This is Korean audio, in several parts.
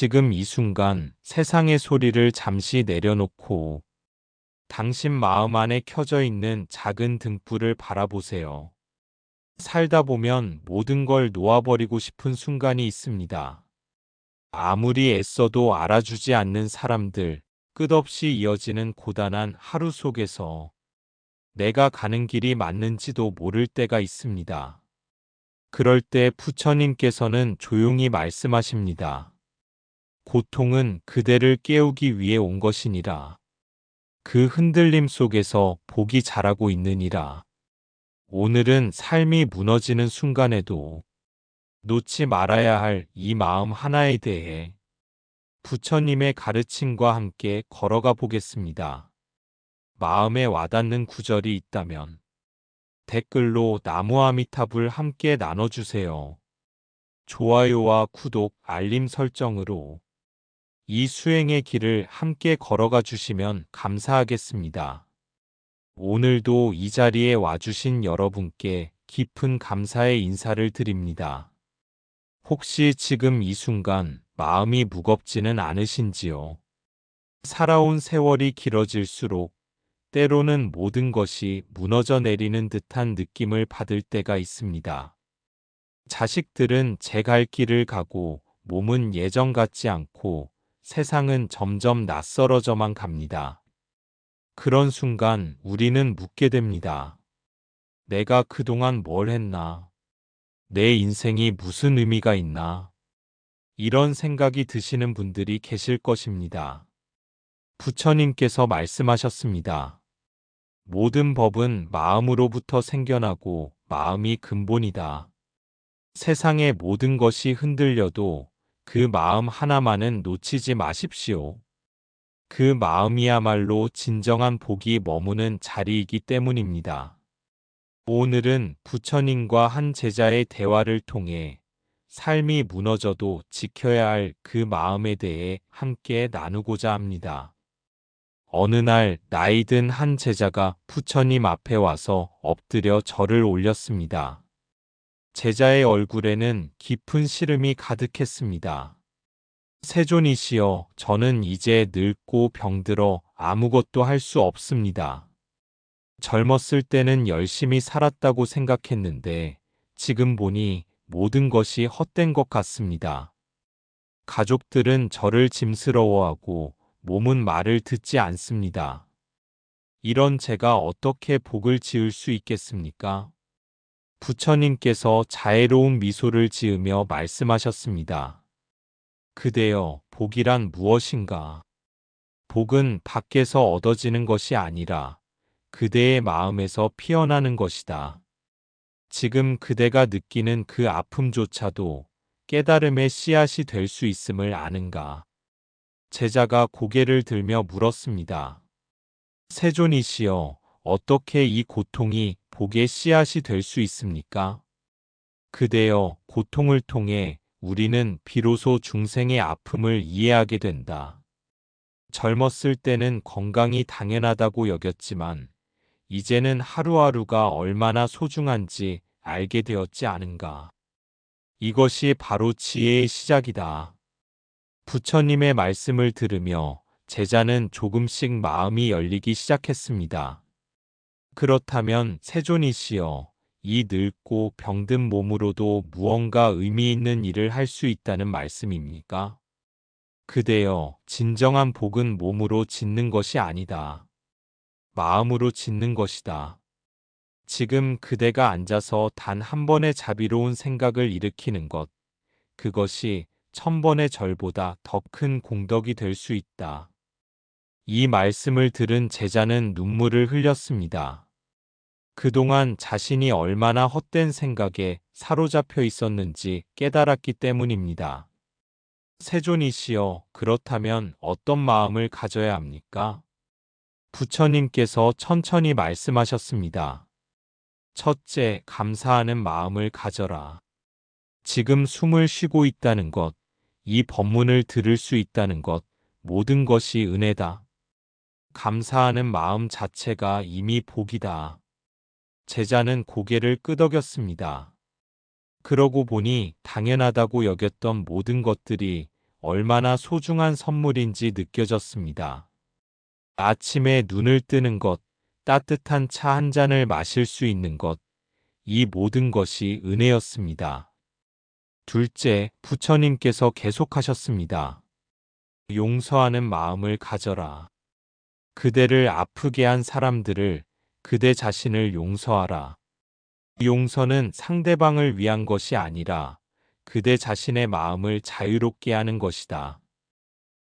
지금 이 순간 세상의 소리를 잠시 내려놓고 당신 마음 안에 켜져 있는 작은 등불을 바라보세요. 살다 보면 모든 걸 놓아버리고 싶은 순간이 있습니다. 아무리 애써도 알아주지 않는 사람들, 끝없이 이어지는 고단한 하루 속에서 내가 가는 길이 맞는지도 모를 때가 있습니다. 그럴 때 부처님께서는 조용히 말씀하십니다. 고통은 그대를 깨우기 위해 온 것이니라. 그 흔들림 속에서 복이 자라고 있느니라. 오늘은 삶이 무너지는 순간에도 놓지 말아야 할 이 마음 하나에 대해 부처님의 가르침과 함께 걸어가 보겠습니다. 마음에 와닿는 구절이 있다면 댓글로 나무아미탑을 함께 나눠주세요. 좋아요와 구독, 알림 설정으로 이 수행의 길을 함께 걸어가 주시면 감사하겠습니다. 오늘도 이 자리에 와주신 여러분께 깊은 감사의 인사를 드립니다. 혹시 지금 이 순간 마음이 무겁지는 않으신지요? 살아온 세월이 길어질수록 때로는 모든 것이 무너져 내리는 듯한 느낌을 받을 때가 있습니다. 자식들은 제 갈 길을 가고 몸은 예전 같지 않고 세상은 점점 낯설어져만 갑니다. 그런 순간 우리는 묻게 됩니다. 내가 그동안 뭘 했나? 내 인생이 무슨 의미가 있나? 이런 생각이 드시는 분들이 계실 것입니다. 부처님께서 말씀하셨습니다. 모든 법은 마음으로부터 생겨나고 마음이 근본이다. 세상의 모든 것이 흔들려도 그 마음 하나만은 놓치지 마십시오. 그 마음이야말로 진정한 복이 머무는 자리이기 때문입니다. 오늘은 부처님과 한 제자의 대화를 통해 삶이 무너져도 지켜야 할 그 마음에 대해 함께 나누고자 합니다. 어느 날 나이 든 한 제자가 부처님 앞에 와서 엎드려 절을 올렸습니다. 제자의 얼굴에는 깊은 시름이 가득했습니다. 세존이시여, 저는 이제 늙고 병들어 아무것도 할 수 없습니다. 젊었을 때는 열심히 살았다고 생각했는데 지금 보니 모든 것이 헛된 것 같습니다. 가족들은 저를 짐스러워하고 몸은 말을 듣지 않습니다. 이런 제가 어떻게 복을 지을 수 있겠습니까? 부처님께서 자애로운 미소를 지으며 말씀하셨습니다. 그대여, 복이란 무엇인가? 복은 밖에서 얻어지는 것이 아니라 그대의 마음에서 피어나는 것이다. 지금 그대가 느끼는 그 아픔조차도 깨달음의 씨앗이 될 수 있음을 아는가? 제자가 고개를 들며 물었습니다. 세존이시여, 어떻게 이 고통이 복의 씨앗이 될 수 있습니까? 그대여, 고통을 통해 우리는 비로소 중생의 아픔을 이해하게 된다. 젊었을 때는 건강이 당연하다고 여겼지만 이제는 하루하루가 얼마나 소중한지 알게 되었지 않은가. 이것이 바로 지혜의 시작이다. 부처님의 말씀을 들으며 제자는 조금씩 마음이 열리기 시작했습니다. 그렇다면 세존이시여, 이 늙고 병든 몸으로도 무언가 의미 있는 일을 할 수 있다는 말씀입니까? 그대여, 진정한 복은 몸으로 짓는 것이 아니다. 마음으로 짓는 것이다. 지금 그대가 앉아서 단 한 번의 자비로운 생각을 일으키는 것, 그것이 1000번의 절보다 더 큰 공덕이 될 수 있다. 이 말씀을 들은 제자는 눈물을 흘렸습니다. 그동안 자신이 얼마나 헛된 생각에 사로잡혀 있었는지 깨달았기 때문입니다. 세존이시여, 그렇다면 어떤 마음을 가져야 합니까? 부처님께서 천천히 말씀하셨습니다. 첫째, 감사하는 마음을 가져라. 지금 숨을 쉬고 있다는 것, 이 법문을 들을 수 있다는 것, 모든 것이 은혜다. 감사하는 마음 자체가 이미 복이다. 제자는 고개를 끄덕였습니다. 그러고 보니 당연하다고 여겼던 모든 것들이 얼마나 소중한 선물인지 느껴졌습니다. 아침에 눈을 뜨는 것, 따뜻한 차 한 잔을 마실 수 있는 것, 이 모든 것이 은혜였습니다. 둘째, 부처님께서 계속하셨습니다. 용서하는 마음을 가져라. 그대를 아프게 한 사람들을, 그대 자신을 용서하라. 용서는 상대방을 위한 것이 아니라 그대 자신의 마음을 자유롭게 하는 것이다.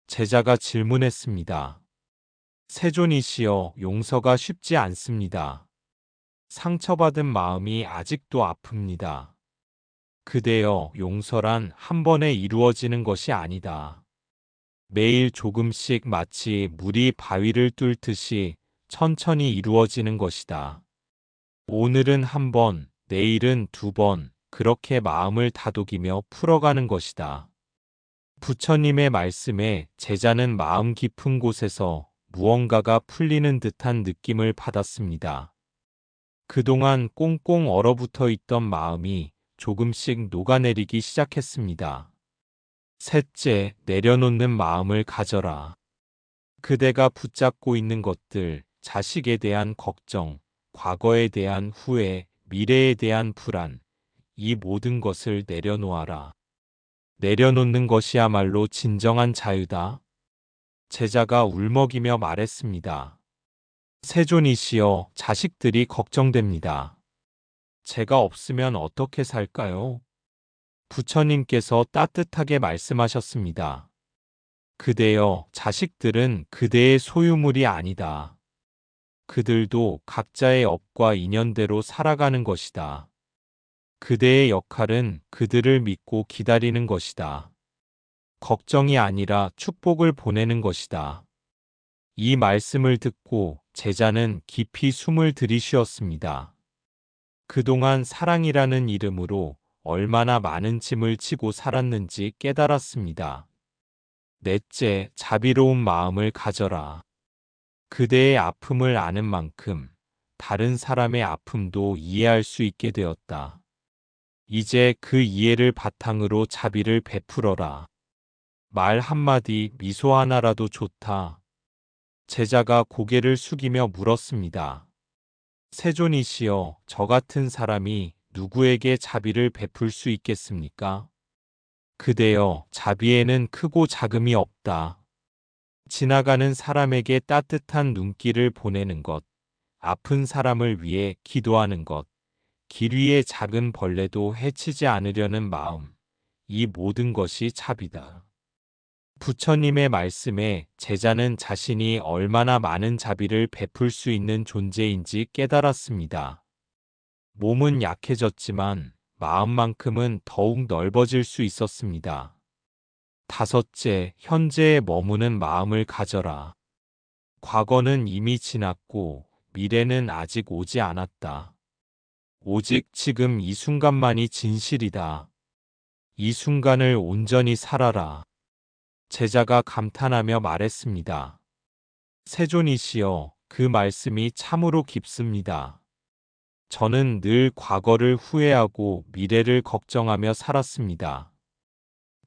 제자가 질문했습니다. 세존이시여, 용서가 쉽지 않습니다. 상처받은 마음이 아직도 아픕니다. 그대여, 용서란 한 번에 이루어지는 것이 아니다. 매일 조금씩 마치 물이 바위를 뚫듯이 천천히 이루어지는 것이다. 오늘은 한 번, 내일은 두 번, 그렇게 마음을 다독이며 풀어가는 것이다. 부처님의 말씀에 제자는 마음 깊은 곳에서 무언가가 풀리는 듯한 느낌을 받았습니다. 그동안 꽁꽁 얼어붙어 있던 마음이 조금씩 녹아내리기 시작했습니다. 셋째, 내려놓는 마음을 가져라. 그대가 붙잡고 있는 것들, 자식에 대한 걱정, 과거에 대한 후회, 미래에 대한 불안, 이 모든 것을 내려놓아라. 내려놓는 것이야말로 진정한 자유다. 제자가 울먹이며 말했습니다. 세존이시여, 자식들이 걱정됩니다. 제가 없으면 어떻게 살까요? 부처님께서 따뜻하게 말씀하셨습니다. 그대여, 자식들은 그대의 소유물이 아니다. 그들도 각자의 업과 인연대로 살아가는 것이다. 그대의 역할은 그들을 믿고 기다리는 것이다. 걱정이 아니라 축복을 보내는 것이다. 이 말씀을 듣고 제자는 깊이 숨을 들이쉬었습니다. 그동안 사랑이라는 이름으로 얼마나 많은 짐을 지고 살았는지 깨달았습니다. 넷째, 자비로운 마음을 가져라. 그대의 아픔을 아는 만큼 다른 사람의 아픔도 이해할 수 있게 되었다. 이제 그 이해를 바탕으로 자비를 베풀어라. 말 한마디, 미소 하나라도 좋다. 제자가 고개를 숙이며 물었습니다. 세존이시여, 저 같은 사람이 누구에게 자비를 베풀 수 있겠습니까? 그대여, 자비에는 크고 작음이 없다. 지나가는 사람에게 따뜻한 눈길을 보내는 것, 아픈 사람을 위해 기도하는 것, 길 위의 작은 벌레도 해치지 않으려는 마음, 이 모든 것이 자비다. 부처님의 말씀에 제자는 자신이 얼마나 많은 자비를 베풀 수 있는 존재인지 깨달았습니다. 몸은 약해졌지만 마음만큼은 더욱 넓어질 수 있었습니다. 다섯째, 현재에 머무는 마음을 가져라. 과거는 이미 지났고 미래는 아직 오지 않았다. 오직 지금 이 순간만이 진실이다. 이 순간을 온전히 살아라. 제자가 감탄하며 말했습니다. 세존이시여, 그 말씀이 참으로 깊습니다. 저는 늘 과거를 후회하고 미래를 걱정하며 살았습니다.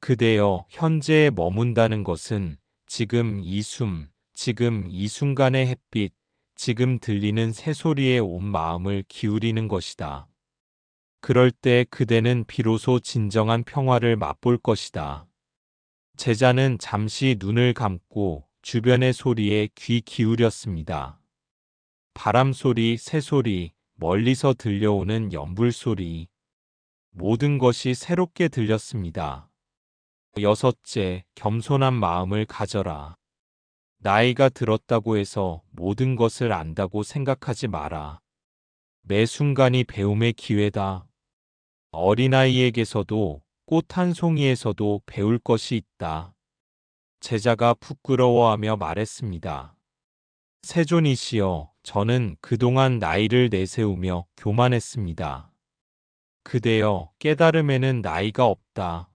그대여, 현재에 머문다는 것은 지금 이 숨, 지금 이 순간의 햇빛, 지금 들리는 새소리에 온 마음을 기울이는 것이다. 그럴 때 그대는 비로소 진정한 평화를 맛볼 것이다. 제자는 잠시 눈을 감고 주변의 소리에 귀 기울였습니다. 바람 소리, 새소리, 멀리서 들려오는 연불 소리, 모든 것이 새롭게 들렸습니다. 여섯째, 겸손한 마음을 가져라. 나이가 들었다고 해서 모든 것을 안다고 생각하지 마라. 매 순간이 배움의 기회다. 어린아이에게서도 꽃 한 송이에서도 배울 것이 있다. 제자가 부끄러워하며 말했습니다. 세존이시여, 저는 그동안 나이를 내세우며 교만했습니다. 그대여, 깨달음에는 나이가 없다.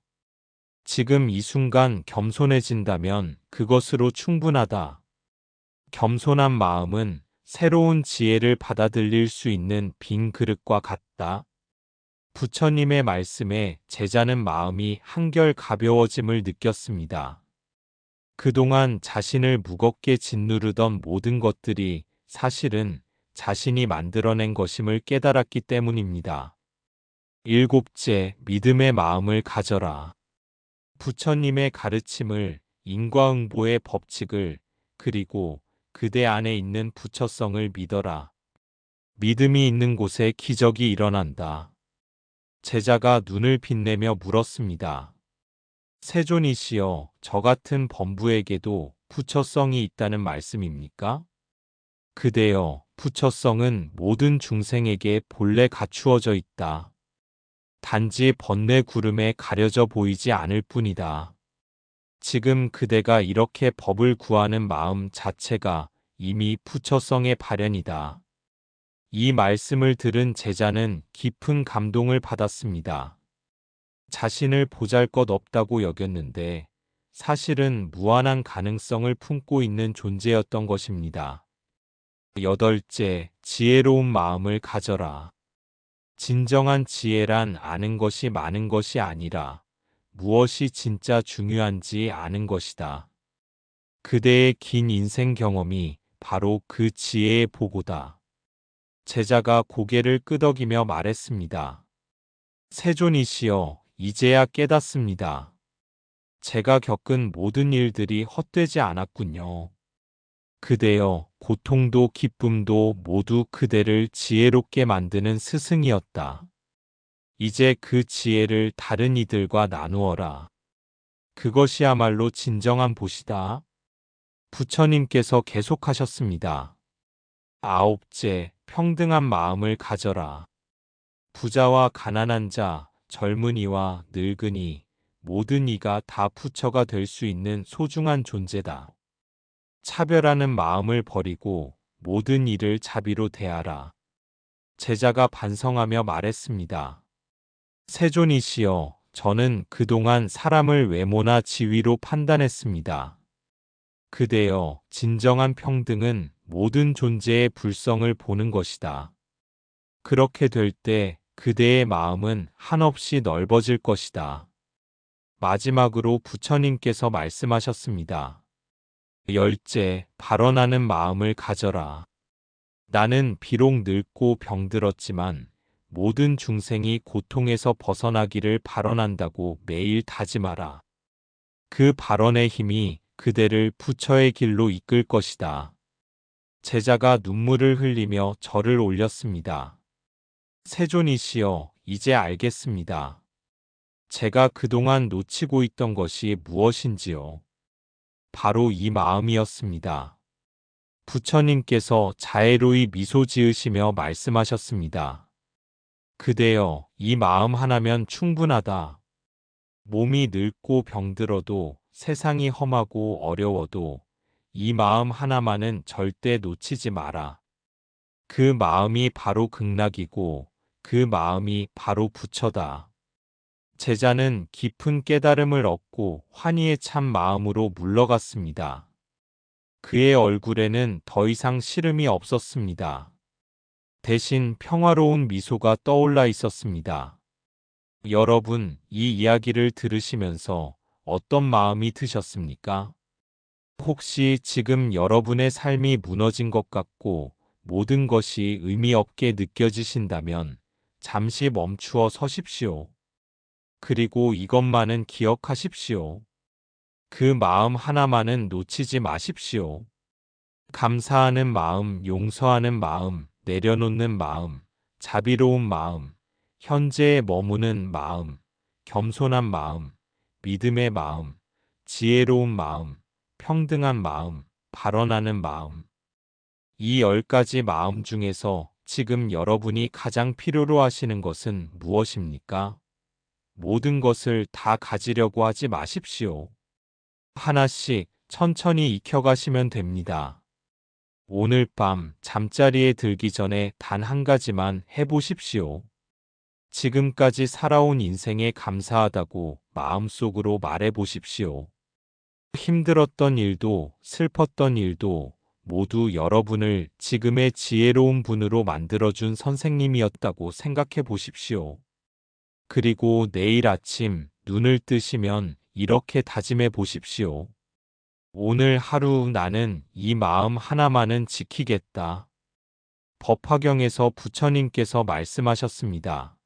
지금 이 순간 겸손해진다면 그것으로 충분하다. 겸손한 마음은 새로운 지혜를 받아들일 수 있는 빈 그릇과 같다. 부처님의 말씀에 제자는 마음이 한결 가벼워짐을 느꼈습니다. 그동안 자신을 무겁게 짓누르던 모든 것들이 사실은 자신이 만들어낸 것임을 깨달았기 때문입니다. 일곱째, 믿음의 마음을 가져라. 부처님의 가르침을, 인과응보의 법칙을, 그리고 그대 안에 있는 부처성을 믿어라. 믿음이 있는 곳에 기적이 일어난다. 제자가 눈을 빛내며 물었습니다. 세존이시여, 저 같은 범부에게도 부처성이 있다는 말씀입니까? 그대여, 부처성은 모든 중생에게 본래 갖추어져 있다. 단지 번뇌 구름에 가려져 보이지 않을 뿐이다. 지금 그대가 이렇게 법을 구하는 마음 자체가 이미 부처성의 발현이다. 이 말씀을 들은 제자는 깊은 감동을 받았습니다. 자신을 보잘것없다고 여겼는데 사실은 무한한 가능성을 품고 있는 존재였던 것입니다. 여덟째, 지혜로운 마음을 가져라. 진정한 지혜란 아는 것이 많은 것이 아니라 무엇이 진짜 중요한지 아는 것이다. 그대의 긴 인생 경험이 바로 그 지혜의 보고다. 제자가 고개를 끄덕이며 말했습니다. 세존이시여, 이제야 깨닫습니다. 제가 겪은 모든 일들이 헛되지 않았군요. 그대여, 고통도 기쁨도 모두 그대를 지혜롭게 만드는 스승이었다. 이제 그 지혜를 다른 이들과 나누어라. 그것이야말로 진정한 보시다. 부처님께서 계속하셨습니다. 아홉째, 평등한 마음을 가져라. 부자와 가난한 자, 젊은이와 늙은이, 모든 이가 다 부처가 될 수 있는 소중한 존재다. 차별하는 마음을 버리고 모든 일을 자비로 대하라. 제자가 반성하며 말했습니다. 세존이시여, 저는 그동안 사람을 외모나 지위로 판단했습니다. 그대여, 진정한 평등은 모든 존재의 불성을 보는 것이다. 그렇게 될 때 그대의 마음은 한없이 넓어질 것이다. 마지막으로 부처님께서 말씀하셨습니다. 열째, 발언하는 마음을 가져라. 나는 비록 늙고 병들었지만 모든 중생이 고통에서 벗어나기를 발언한다고 매일 다짐하라. 그 발언의 힘이 그대를 부처의 길로 이끌 것이다. 제자가 눈물을 흘리며 절을 올렸습니다. 세존이시여, 이제 알겠습니다. 제가 그동안 놓치고 있던 것이 무엇인지요. 바로 이 마음이었습니다. 부처님께서 자애로이 미소 지으시며 말씀하셨습니다. 그대여, 이 마음 하나면 충분하다. 몸이 늙고 병들어도 세상이 험하고 어려워도 이 마음 하나만은 절대 놓치지 마라. 그 마음이 바로 극락이고 그 마음이 바로 부처다. 제자는 깊은 깨달음을 얻고 환희의 참 마음으로 물러갔습니다. 그의 얼굴에는 더 이상 시름이 없었습니다. 대신 평화로운 미소가 떠올라 있었습니다. 여러분, 이 이야기를 들으시면서 어떤 마음이 드셨습니까? 혹시 지금 여러분의 삶이 무너진 것 같고 모든 것이 의미 없게 느껴지신다면 잠시 멈추어 서십시오. 그리고 이것만은 기억하십시오. 그 마음 하나만은 놓치지 마십시오. 감사하는 마음, 용서하는 마음, 내려놓는 마음, 자비로운 마음, 현재에 머무는 마음, 겸손한 마음, 믿음의 마음, 지혜로운 마음, 평등한 마음, 발언하는 마음. 이 10가지 마음 중에서 지금 여러분이 가장 필요로 하시는 것은 무엇입니까? 모든 것을 다 가지려고 하지 마십시오. 하나씩 천천히 익혀가시면 됩니다. 오늘 밤 잠자리에 들기 전에 단 한 가지만 해보십시오. 지금까지 살아온 인생에 감사하다고 마음속으로 말해보십시오. 힘들었던 일도 슬펐던 일도 모두 여러분을 지금의 지혜로운 분으로 만들어준 선생님이었다고 생각해 보십시오. 그리고 내일 아침 눈을 뜨시면 이렇게 다짐해 보십시오. 오늘 하루 나는 이 마음 하나만은 지키겠다. 법화경에서 부처님께서 말씀하셨습니다.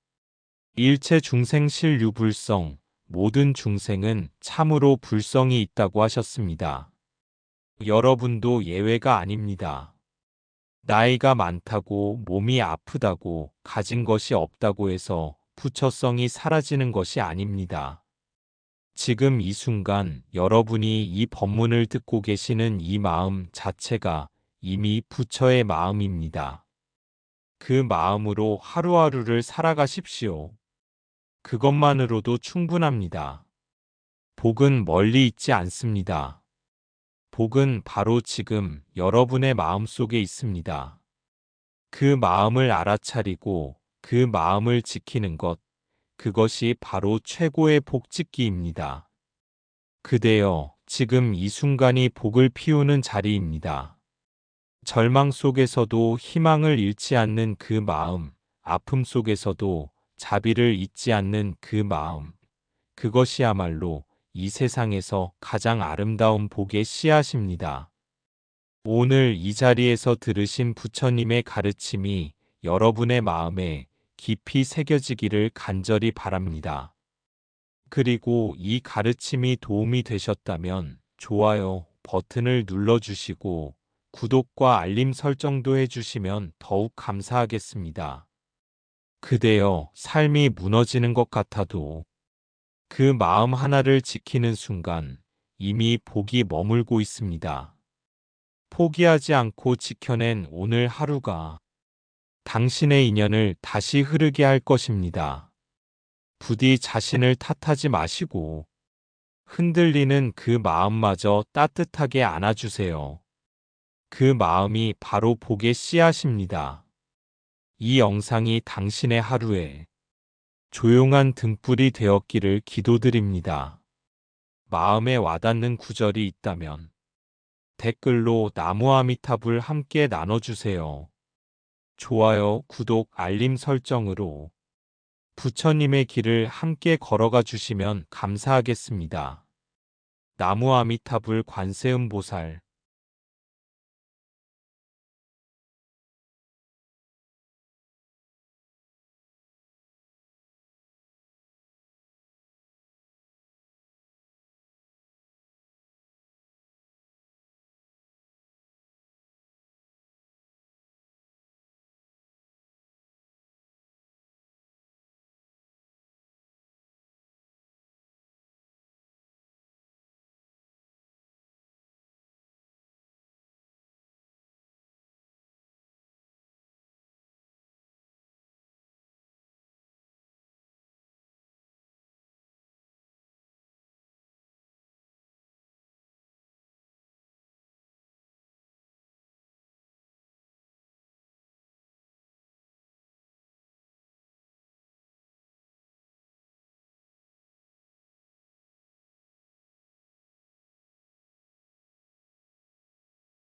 일체 중생 실유불성, 모든 중생은 참으로 불성이 있다고 하셨습니다. 여러분도 예외가 아닙니다. 나이가 많다고 몸이 아프다고 가진 것이 없다고 해서 부처성이 사라지는 것이 아닙니다. 지금 이 순간 여러분이 이 법문을 듣고 계시는 이 마음 자체가 이미 부처의 마음입니다. 그 마음으로 하루하루를 살아가십시오. 그것만으로도 충분합니다. 복은 멀리 있지 않습니다. 복은 바로 지금 여러분의 마음속에 있습니다. 그 마음을 알아차리고 그 마음을 지키는 것, 그것이 바로 최고의 복짓기입니다. 그대여, 지금 이 순간이 복을 피우는 자리입니다. 절망 속에서도 희망을 잃지 않는 그 마음, 아픔 속에서도 자비를 잊지 않는 그 마음, 그것이야말로 이 세상에서 가장 아름다운 복의 씨앗입니다. 오늘 이 자리에서 들으신 부처님의 가르침이 여러분의 마음에 깊이 새겨지기를 간절히 바랍니다. 그리고 이 가르침이 도움이 되셨다면 좋아요 버튼을 눌러주시고 구독과 알림 설정도 해주시면 더욱 감사하겠습니다. 그대여, 삶이 무너지는 것 같아도 그 마음 하나를 지키는 순간 이미 복이 머물고 있습니다. 포기하지 않고 지켜낸 오늘 하루가 당신의 인연을 다시 흐르게 할 것입니다. 부디 자신을 탓하지 마시고 흔들리는 그 마음마저 따뜻하게 안아주세요. 그 마음이 바로 복의 씨앗입니다. 이 영상이 당신의 하루에 조용한 등불이 되었기를 기도드립니다. 마음에 와닿는 구절이 있다면 댓글로 나무아미타불 함께 나눠주세요. 좋아요, 구독, 알림 설정으로 부처님의 길을 함께 걸어가 주시면 감사하겠습니다. 나무아미타불 관세음보살